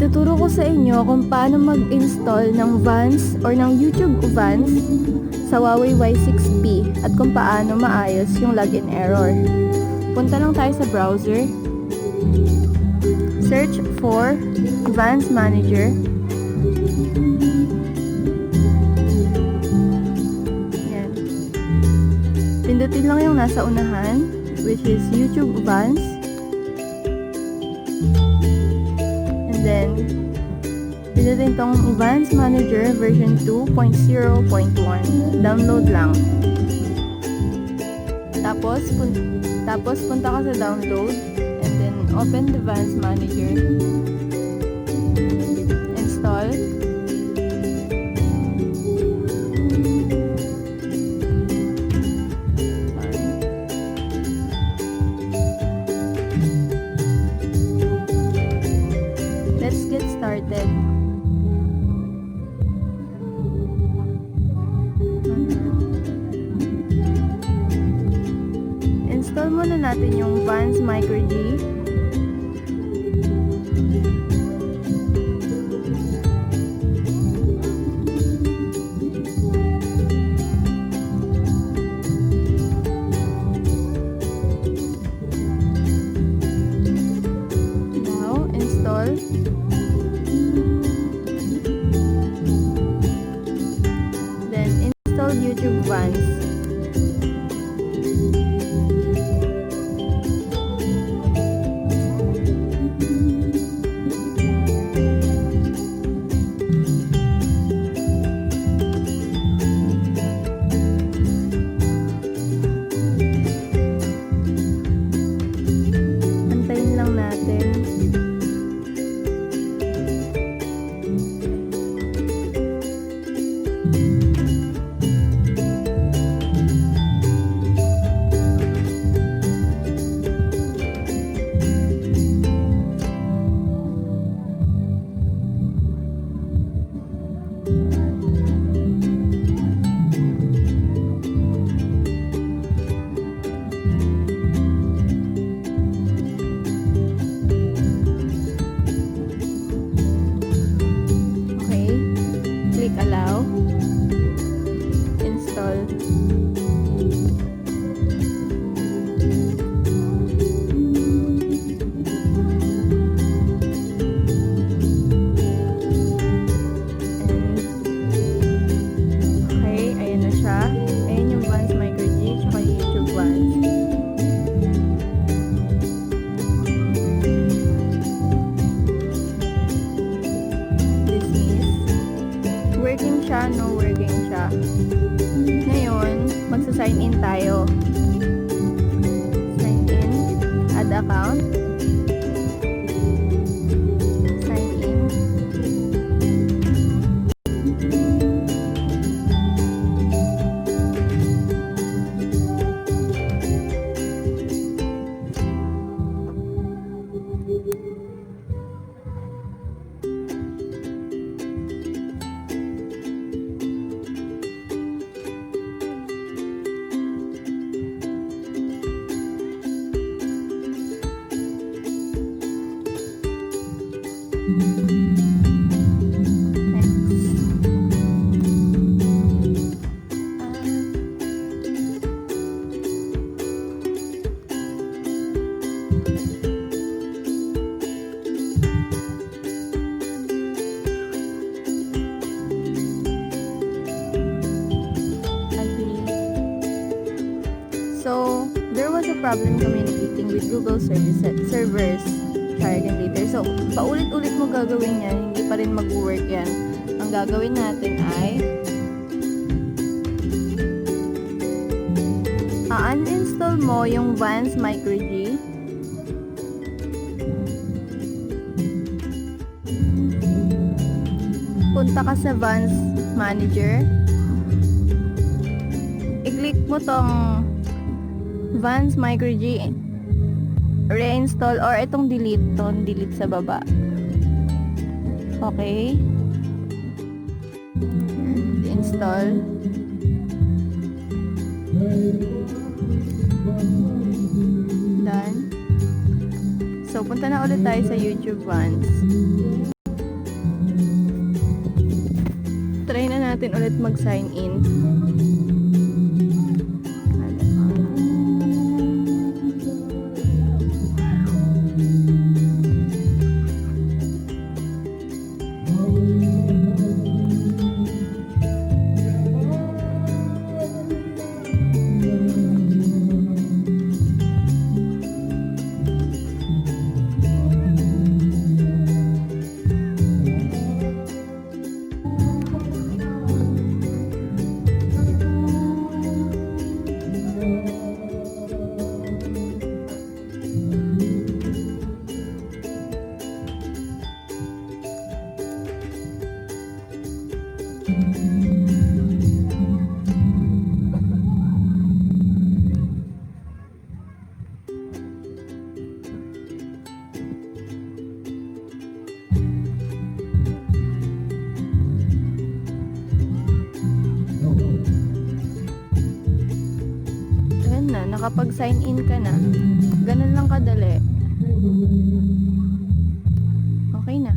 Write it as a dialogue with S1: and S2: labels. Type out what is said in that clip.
S1: Ituturo ko sa inyo kung paano mag-install ng vanced or ng YouTube vanced sa Huawei Y6p at kung paano maayos yung login error. Punta lang tayo sa browser. Search for Vanced Manager. Yan. Pindutin lang yung nasa unahan, which is YouTube Vanced. And then, pindutin tong Vanced Manager version 2.0.1. Download lang. Tapos punta ka sa download. Open the Vanced Manager. Install. Let's get started. Install muna natin yung Vanced microg. Then install YouTube Vanced. Antayin lang natin. Allow, install. Okay, ayan na siya. Ayan yung Vanced microg tsaka YouTube Vanced. Working siya, no working siya. Ngayon, magsa-sign in tayo. Sign in, add account. Sign in. So, there was a problem communicating with Google servers. Try again later. So, paulit-ulit mo gagawin yan, hindi pa rin mag-work yan. Ang gagawin natin ay uninstall mo yung Vanced microg. Punta ka sa Vanced Manager. I-click mo tong Vanced microg, reinstall, or itong delete sa baba. Okay. Install. Done. So, punta na ulit tayo sa YouTube Vanced. natin ulit mag-sign in. Nakapag-sign in ka na. Ganun lang kadali. Okay na.